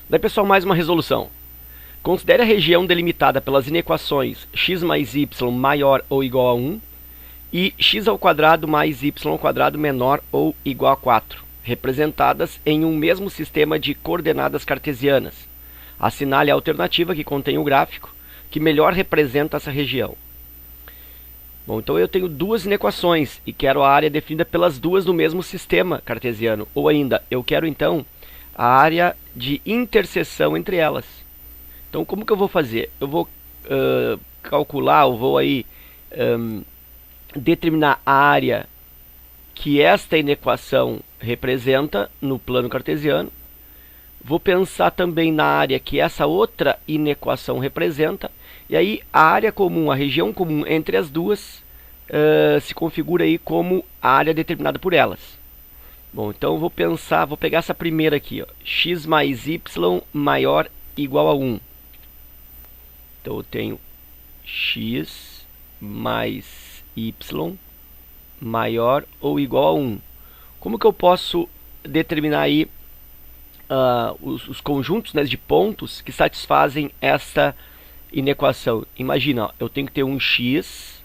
Daí, pessoal, mais uma resolução. Considere a região delimitada pelas inequações x mais y maior ou igual a 1 e x ao quadrado mais y ao quadrado menor ou igual a 4, representadas em um mesmo sistema de coordenadas cartesianas. Assinale a alternativa que contém o gráfico que melhor representa essa região. Bom, então eu tenho duas inequações e quero a área definida pelas duas no mesmo sistema cartesiano. Ou ainda, eu quero então a área de interseção entre elas. Então, como que eu vou fazer? Eu vou calcular, eu vou aí determinar a área que esta inequação representa no plano cartesiano. Vou pensar também na área que essa outra inequação representa. E aí a área comum, a região comum entre as duas, se configura aí como a área determinada por elas. Bom, então eu vou pensar, vou pegar essa primeira aqui, ó, x mais y maior igual a 1. Então eu tenho x mais y maior ou igual a 1. Como que eu posso determinar aí os conjuntos, né, de pontos que satisfazem essa inequação? Imagina, ó, eu tenho que ter um x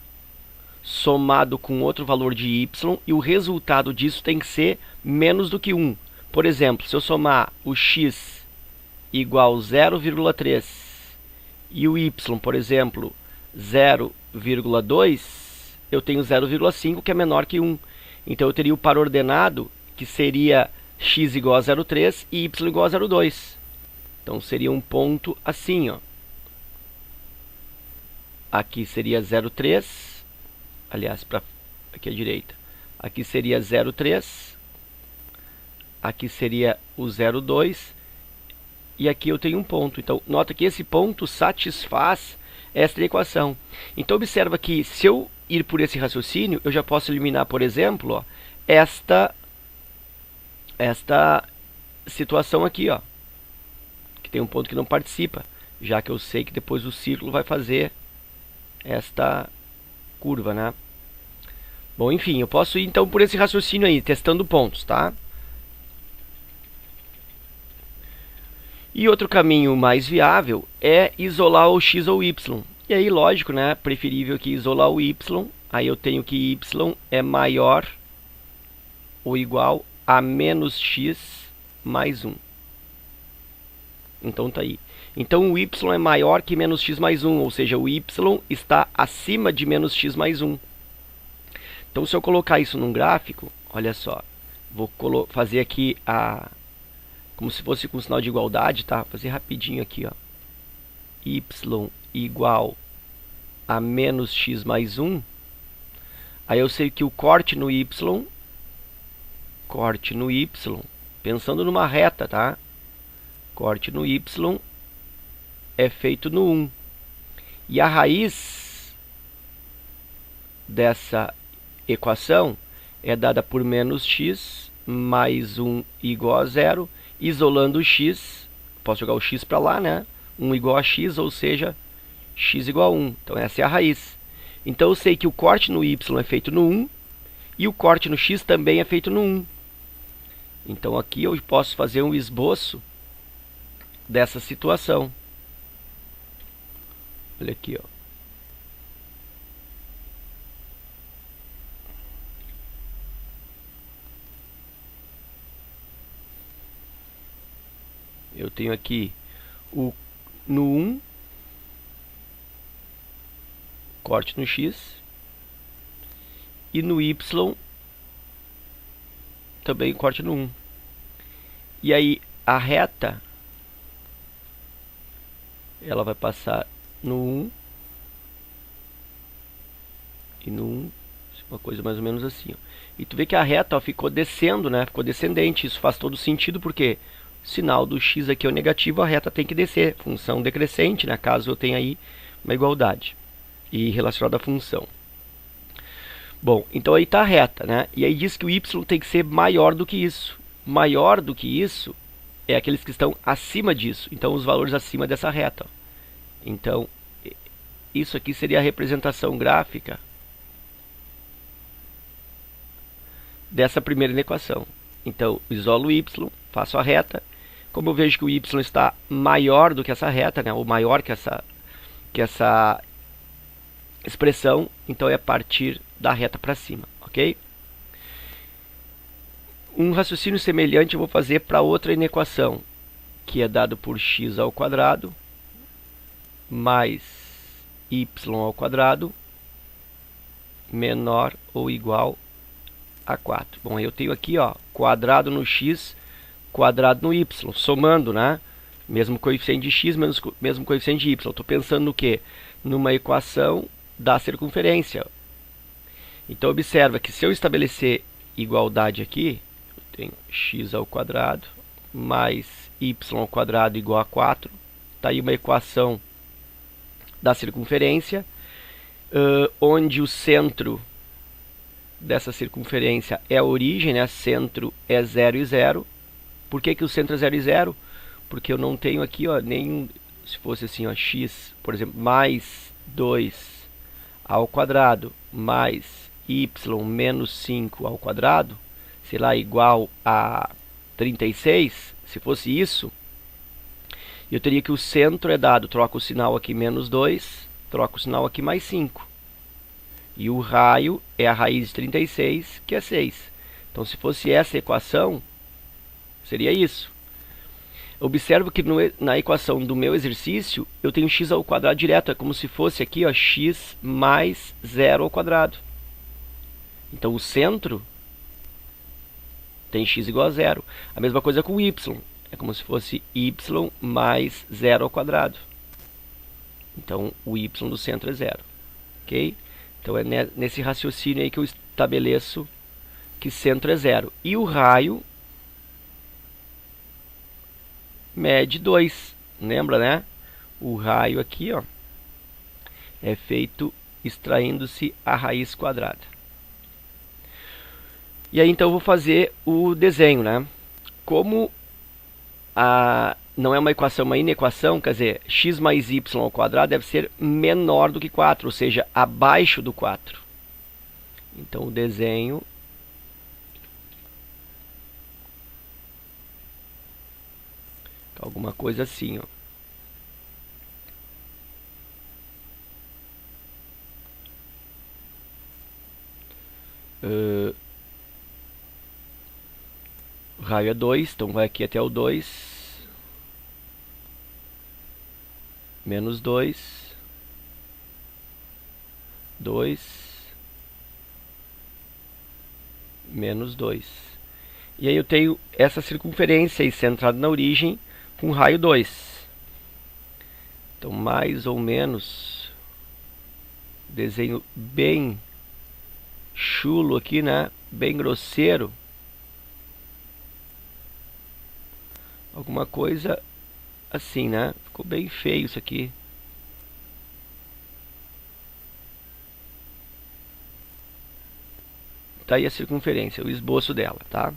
somado com outro valor de y e o resultado disso tem que ser menos do que 1. Por exemplo, se eu somar o x igual a 0,3 e o y, por exemplo, 0,2, eu tenho 0,5 que é menor que 1. Então eu teria o par ordenado que seria x igual a 0,3 e y igual a 0,2. Então seria um ponto assim, ó. Aqui seria 0,3, aliás, para aqui à direita. Aqui seria 0,3, aqui seria o 0,2 e aqui eu tenho um ponto. Então nota que esse ponto satisfaz esta equação. Então observa que se eu ir por esse raciocínio, eu já posso eliminar, por exemplo, ó, esta situação aqui, ó, que tem um ponto que não participa, já que eu sei que depois o círculo vai fazer esta curva, né? Bom, enfim, eu posso ir então por esse raciocínio aí, testando pontos, tá? E outro caminho mais viável é isolar o x ou y. E aí, lógico, né? Preferível que isolar o y. Aí eu tenho que y é maior ou igual a menos x mais 1. Então tá aí. Então o y é maior que menos x mais 1, ou seja, o y está acima de menos x mais 1. Então se eu colocar isso num gráfico, olha só, vou fazer aqui como se fosse com sinal de igualdade, tá? Vou fazer rapidinho aqui, ó. Y igual a menos x mais 1. Aí eu sei que o corte no y, pensando numa reta, tá? Corte no y é feito no 1. E a raiz dessa equação é dada por menos x mais 1 igual a 0. Isolando o x, posso jogar o x para lá, né? 1 igual a x, ou seja, x igual a 1. Então essa é a raiz. Então eu sei que o corte no y é feito no 1 e o corte no x também é feito no 1. Então aqui eu posso fazer um esboço dessa situação. Olha aqui, ó. Eu tenho aqui no 1, corte no x, e no y também corte no 1. E aí a reta, ela vai passar no 1 e no 1, uma coisa mais ou menos assim, ó. E tu vê que a reta, ó, ficou descendo, né? Ficou descendente. Isso faz todo sentido porque o sinal do x aqui é o negativo, a reta tem que descer, função decrescente, né? Caso eu tenha aí uma igualdade e relacionada à função. Bom, então aí está a reta, né? E aí diz que o y tem que ser maior do que isso. Maior do que isso é aqueles que estão acima disso. Então os valores acima dessa reta, ó. Então isso aqui seria a representação gráfica dessa primeira equação. Então isolo o y, faço a reta, Como eu vejo que o y está maior do que essa reta, né, ou maior que essa expressão, então é a partir da reta para cima, ok? Um raciocínio semelhante eu vou fazer para outra inequação, que é dado por x ao quadrado mais y ao quadrado menor ou igual a 4. Bom, eu tenho aqui, ó, quadrado no x, quadrado no y, somando, né? Mesmo coeficiente de x, mesmo coeficiente de y. Estou pensando no quê? Numa equação da circunferência. Então, observa que se eu estabelecer igualdade aqui, eu tenho x ao quadrado mais y ao quadrado igual a 4. Está aí uma equação da circunferência, onde o centro dessa circunferência é a origem, né? Centro é 0 e 0. Por que que o centro é 0 e 0? Porque eu não tenho aqui, ó, nenhum, se fosse assim, ó, x, por exemplo, mais 2 ao quadrado mais y menos 5 ao quadrado, sei lá, igual a 36, se fosse isso, eu teria que o centro é dado, troco o sinal aqui menos 2, troco o sinal aqui mais 5. E o raio é a raiz de 36, que é 6. Então, se fosse essa equação, seria isso. Observo que na equação do meu exercício, eu tenho x ao quadrado direto. É como se fosse aqui, ó, x mais 0 ao quadrado. Então, o centro tem x igual a 0. A mesma coisa com o y. É como se fosse y mais 0 ao quadrado. Então, o y do centro é 0. Ok? Então, é nesse raciocínio aí que eu estabeleço que centro é 0. E o raio mede 2. Lembra, né? O raio aqui, ó, é feito extraindo-se a raiz quadrada. E aí, então, eu vou fazer o desenho, né? Como não é uma equação, é uma inequação, quer dizer, x mais y ao quadrado deve ser menor do que 4, ou seja, abaixo do 4. Então, o desenho alguma coisa assim, ó. O raio é 2, então vai aqui até o 2. Menos 2. 2. Menos 2. E aí eu tenho essa circunferência aí centrada na origem com raio 2. Então, mais ou menos, desenho bem chulo aqui, né? Bem grosseiro. Alguma coisa assim, né? Ficou bem feio isso aqui. Tá aí a circunferência, o esboço dela, tá?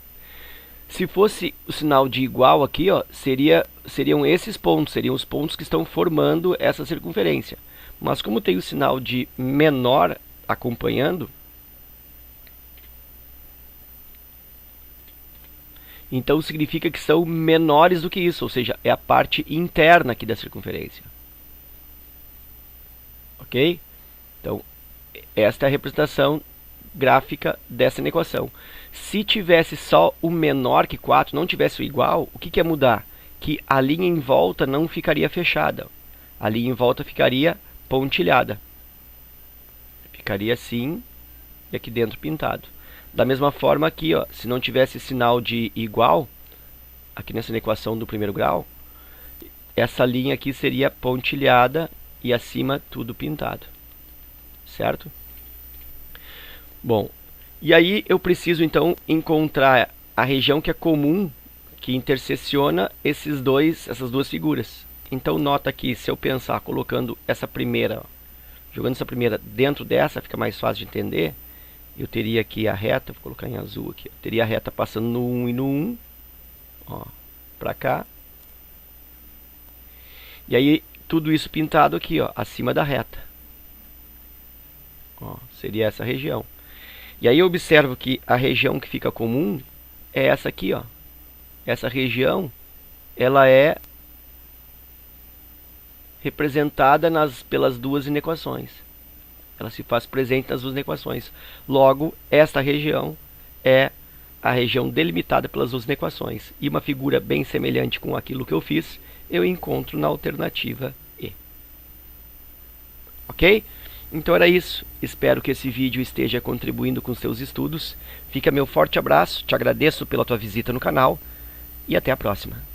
Se fosse o sinal de igual aqui, ó, seriam esses pontos, seriam os pontos que estão formando essa circunferência. Mas como tem o sinal de menor acompanhando, então significa que são menores do que isso, ou seja, é a parte interna aqui da circunferência. Ok? Então, esta é a representação gráfica dessa equação. Se tivesse só o menor que 4, não tivesse o igual, o que ia mudar? Que a linha em volta não ficaria fechada. A linha em volta ficaria pontilhada. Ficaria assim e aqui dentro pintado. Da mesma forma aqui, ó, se não tivesse sinal de igual, aqui nessa equação do primeiro grau, essa linha aqui seria pontilhada e acima tudo pintado. Certo? Bom, e aí eu preciso então encontrar a região que é comum, que interseciona essas duas figuras. Então nota aqui, se eu pensar colocando essa primeira, jogando essa primeira dentro dessa, fica mais fácil de entender. Eu teria aqui a reta, vou colocar em azul aqui, eu teria a reta passando no 1 e no 1, ó, pra cá. E aí tudo isso pintado aqui, ó, acima da reta. Ó, seria essa região. E aí eu observo que a região que fica comum é essa aqui, ó. Essa região ela é representada pelas duas inequações. Ela se faz presente nas duas inequações. Logo, esta região é a região delimitada pelas duas inequações. E uma figura bem semelhante com aquilo que eu fiz, eu encontro na alternativa E. Ok? Então era isso. Espero que esse vídeo esteja contribuindo com seus estudos. Fica meu forte abraço, te agradeço pela tua visita no canal e até a próxima.